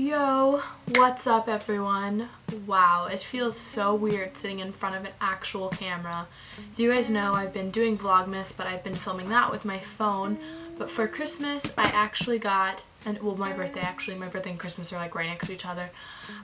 Yo, what's up everyone? Wow, it feels so weird sitting in front of an actual camera. As you guys know, I've been doing Vlogmas, but I've been filming that with my phone. But for Christmas, I actually got, my birthday and Christmas are like right next to each other.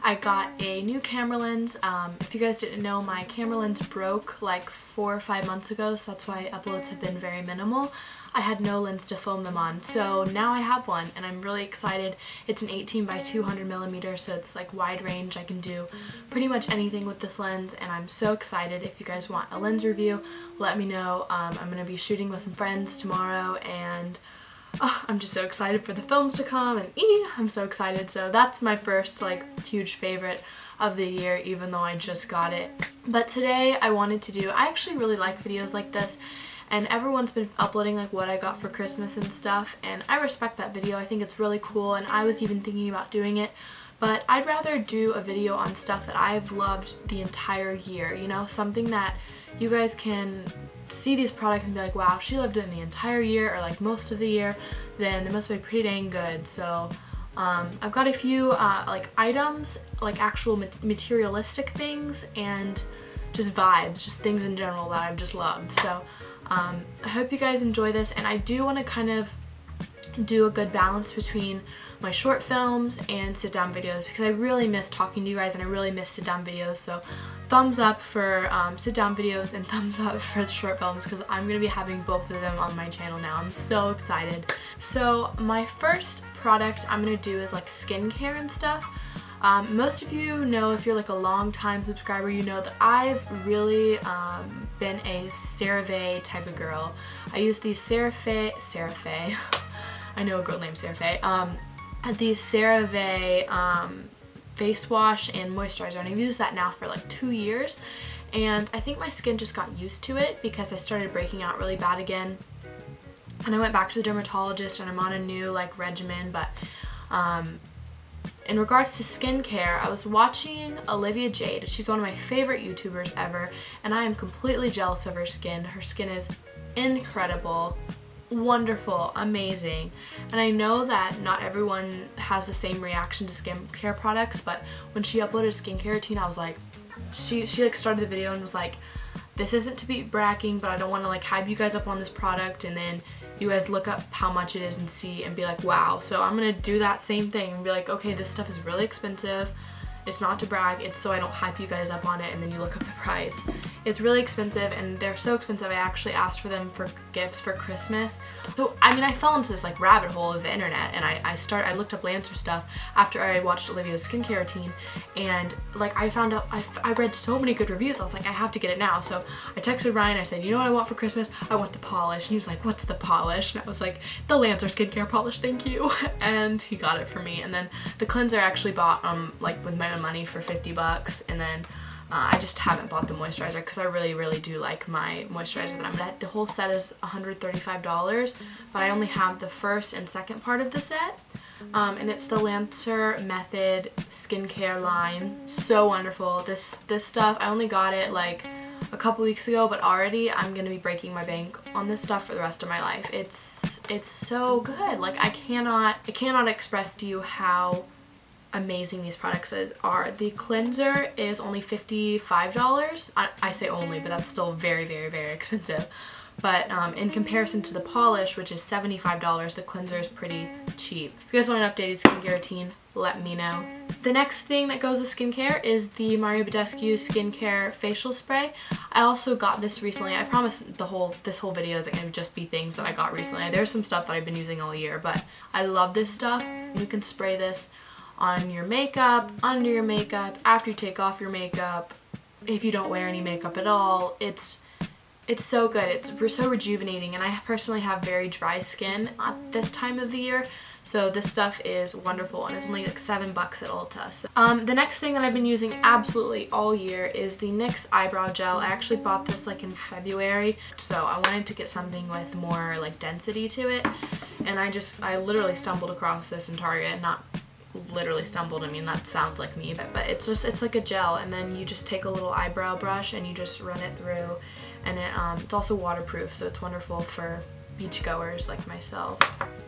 I got a new camera lens. If you guys didn't know, my camera lens broke like 4 or 5 months ago, so that's why uploads have been very minimal. I had no lens to film them on, so now I have one and I'm really excited. It's an 18 by 200 millimeter, so it's like wide range. I can do pretty much anything with this lens and I'm so excited. If you guys want a lens review, let me know. I'm going to be shooting with some friends tomorrow and I'm just so excited for the films to come and I'm so excited. So that's my first like huge favorite of the year, even though I just got it. But today I wanted to do, I actually really like videos like this. And everyone's been uploading like what I got for Christmas and stuff, and I respect that video. I think it's really cool and I was even thinking about doing it, but I'd rather do a video on stuff that I've loved the entire year, you know, something that you guys can see these products and be like, wow, she loved it in the entire year or like most of the year, then they must be pretty dang good. So I've got a few like items, like actual materialistic things and just vibes, just things in general that I've just loved. So I hope you guys enjoy this, and I do want to kind of do a good balance between my short films and sit-down videos because I really miss talking to you guys and I really miss sit-down videos. So thumbs up for sit-down videos and thumbs up for the short films because I'm going to be having both of them on my channel now. I'm so excited. So my first product I'm going to do is like skincare and stuff. Most of you know, if you're like a long time subscriber, you know that I've really been a CeraVe type of girl. I use these CeraVe I know a girl named CeraVe, the CeraVe face wash and moisturizer, and I've used that now for like 2 years, and I think my skin just got used to it because I started breaking out really bad again, and I went back to the dermatologist and I'm on a new like regimen. But in regards to skincare, I was watching Olivia Jade. She's one of my favorite YouTubers ever, and I am completely jealous of her skin. Her skin is incredible, wonderful, amazing, and I know that not everyone has the same reaction to skincare products, but when she uploaded a skincare routine, I was like, she like started the video and was like, this isn't to be bragging, but I don't want to like hype you guys up on this product and then you guys look up how much it is and see and be like, wow. So I'm gonna do that same thing and be like, okay, this stuff is really expensive. It's not to brag, it's so I don't hype you guys up on it and then you look up the price. It's really expensive and they're so expensive I actually asked for them for gifts for Christmas. So I mean, I fell into this like rabbit hole of the internet and I looked up Lancer stuff after I watched Olivia's skincare routine, and like I found out, I read so many good reviews. I was like, I have to get it now. So I texted Ryan, I said, you know what I want for Christmas? I want the polish. And he was like, what's the polish? And I was like, the Lancer skincare polish, thank you. And he got it for me. And then the cleanser I actually bought like with my own money for 50 bucks, and then I just haven't bought the moisturizer because I really do like my moisturizer that I'm gonna. The whole set is $135, but I only have the first and second part of the set, and it's the Lancer Method skincare line. So wonderful. This stuff, I only got it like a couple weeks ago, but already I'm gonna be breaking my bank on this stuff for the rest of my life. It's so good. Like I cannot express to you how amazing these products are. The cleanser is only $55. I say only, but that's still very expensive. But in comparison to the polish, which is $75, the cleanser is pretty cheap. If you guys want an updated skincare routine, let me know. The next thing that goes with skincare is the Mario Badescu Skincare Facial Spray. I also got this recently. I promise this whole video isn't going to just be things that I got recently. There's some stuff that I've been using all year, but I love this stuff. You can spray this on your makeup, under your makeup, after you take off your makeup, if you don't wear any makeup at all. It's so good. It's so rejuvenating, and I personally have very dry skin at this time of the year, so this stuff is wonderful, and it's only like $7 at Ulta. So, the next thing that I've been using absolutely all year is the NYX Eyebrow Gel. I actually bought this like in February, so I wanted to get something with more like density to it, and I literally stumbled across this in Target. Not literally stumbled, I mean that sounds like me, but it's like a gel, and then you just take a little eyebrow brush and you just run it through, and it's also waterproof, so it's wonderful for beachgoers like myself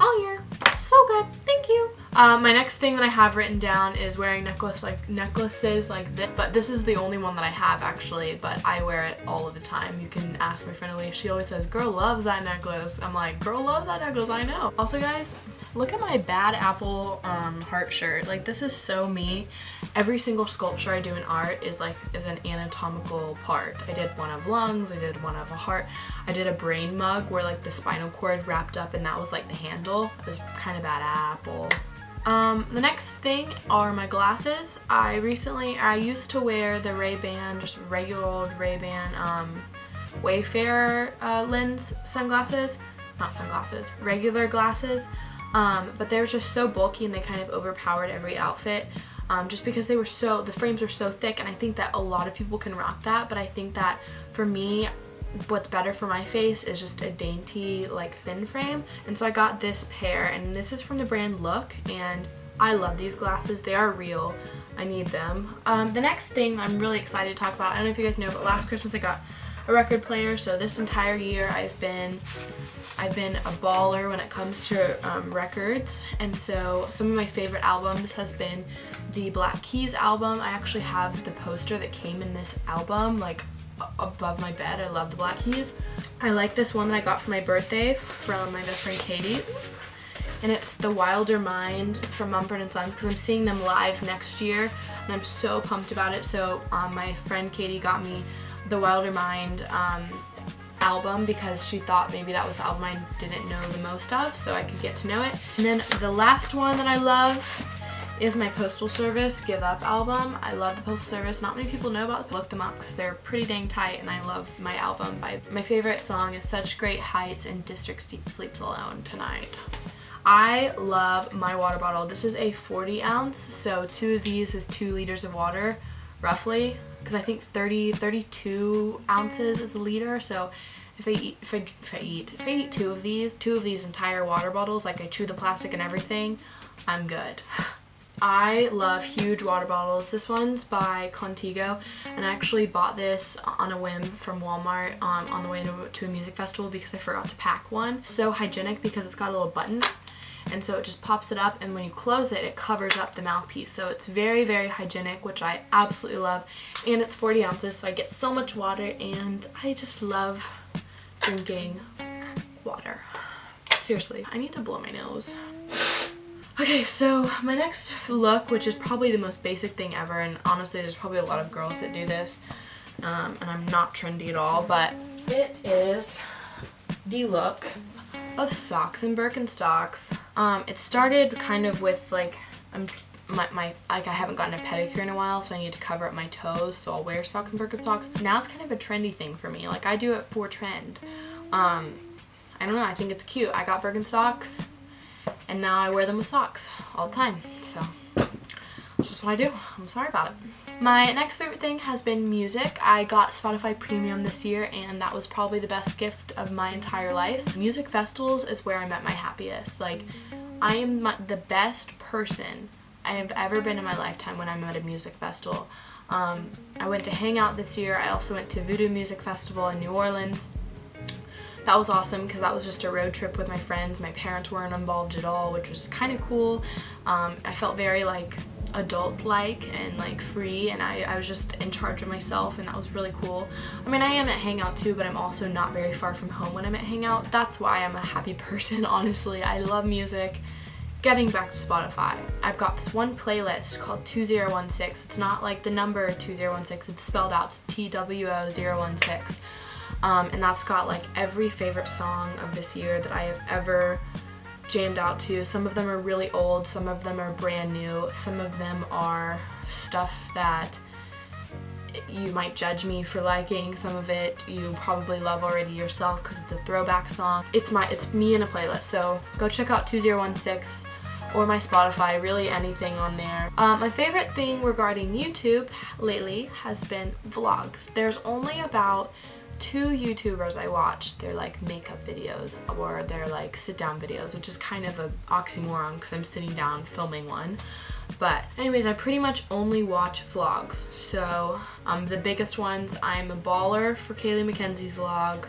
all year. So good, thank you. My next thing that I have written down is wearing necklaces like this, but this is the only one that I have actually, but I wear it all of the time. You can ask my friend Elise, she always says, girl loves that necklace. I'm like, girl loves that necklace, I know. Also guys, look at my Bad Apple heart shirt. Like, this is so me. Every single sculpture I do in art is an anatomical part. I did one of lungs, I did one of a heart, I did a brain mug where like the spinal cord wrapped up and that was like the handle. It was kind of Bad Apple. The next thing are my glasses. I used to wear the Ray-Ban, just regular old Ray-Ban Wayfarer lens sunglasses. Not sunglasses, regular glasses. But they were just so bulky and they kind of overpowered every outfit. Just because the frames are so thick, and I think that a lot of people can rock that, but I think that for me, what's better for my face is just a dainty, like, thin frame. And so I got this pair, and this is from the brand Look, and I love these glasses. They are real. I need them. The next thing I'm really excited to talk about, I don't know if you guys know, but last Christmas I got a record player, so this entire year I've been a baller when it comes to records, and so some of my favorite albums has been the Black Keys album. I actually have the poster that came in this album, like, above my bed. I love the Black Keys. I like this one that I got for my birthday from my best friend Katie, and it's The Wilder Mind from Mumford & Sons, because I'm seeing them live next year and I'm so pumped about it. So my friend Katie got me the Wilder Mind album because she thought maybe that was the album I didn't know the most of, so I could get to know it. And then the last one that I love is my Postal Service Give Up album. I love the Postal Service. Not many people know about them. Look them up because they're pretty dang tight, and I love my album. My favorite song is Such Great Heights and District Sleeps Alone Tonight. I love my water bottle. This is a 40 ounce, so 2 of these is 2 liters of water, roughly, because I think 32 ounces is a liter. So if I eat 2 of these entire water bottles, like I chew the plastic and everything, I'm good. I love huge water bottles. This one's by Contigo, and I actually bought this on a whim from Walmart on the way to a music festival because I forgot to pack one. So hygienic because it's got a little button, and so it just pops it up, and when you close it, it covers up the mouthpiece. So it's very, very hygienic, which I absolutely love, and it's 40 ounces, so I get so much water, and I just love drinking water. Seriously, I need to blow my nose. Okay, so my next look, which is probably the most basic thing ever, and honestly there's probably a lot of girls that do this, and I'm not trendy at all, but it is the look of socks and Birkenstocks. It started kind of with like, I haven't gotten a pedicure in a while, so I need to cover up my toes, so I'll wear socks and Birkenstocks. Now it's kind of a trendy thing for me. Like, I do it for trend. I don't know, I think it's cute. I got Birkenstocks, and now I wear them with socks all the time, so it's just what I do. I'm sorry about it. My next favorite thing has been music. I got Spotify Premium this year, and that was probably the best gift of my entire life. Music festivals is where I'm at my happiest. Like, I am the best person I have ever been in my lifetime when I'm at a music festival. I went to Hangout this year. I also went to Voodoo Music Festival in New Orleans. That was awesome because that was just a road trip with my friends. My parents weren't involved at all, which was kind of cool. I felt very like adult-like and like free, and I was just in charge of myself, and that was really cool. I mean, I am at Hangout too, but I'm also not very far from home when I'm at Hangout. That's why I'm a happy person, honestly. I love music. Getting back to Spotify, I've got this one playlist called 2016. It's not like the number 2016, it's spelled out, it's TWO016. And that's got like every favorite song of this year that I have ever jammed out to. Some of them are really old, some of them are brand new, some of them are stuff that you might judge me for liking, some of it you probably love already yourself because it's a throwback song. It's me in a playlist, so go check out 2016 or my Spotify, really anything on there. My favorite thing regarding YouTube lately has been vlogs. There's only about 2 YouTubers I watch. They're like makeup videos or they're like sit down videos, which is kind of an oxymoron because I'm sitting down filming one. But anyways, I pretty much only watch vlogs. So the biggest ones, I'm a baller for Kaylee McKenzie's vlog.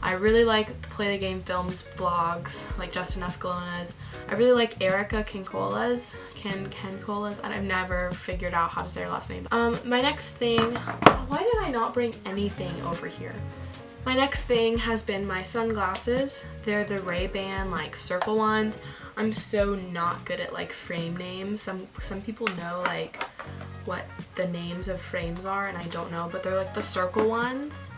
I really like the Play the Game Films vlogs, like Justin Escalona's. I really like Erica Cancola's, and I've never figured out how to say her last name. My next thing, why did I not bring anything over here? My next thing has been my sunglasses. They're the Ray-Ban like circle ones. I'm so not good at like frame names. Some people know like what the names of frames are and I don't know, but they're like the circle ones.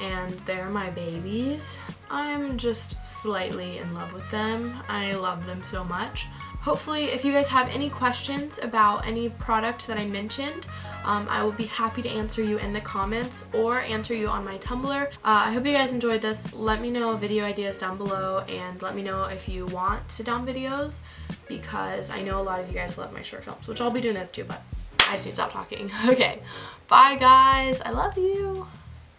And they're my babies. I'm just slightly in love with them. I love them so much. Hopefully, if you guys have any questions about any product that I mentioned, I will be happy to answer you in the comments or answer you on my Tumblr. I hope you guys enjoyed this. Let me know video ideas down below and let me know if you want sit-down videos because I know a lot of you guys love my short films, which I'll be doing that too, but I just need to stop talking. Okay, bye guys. I love you.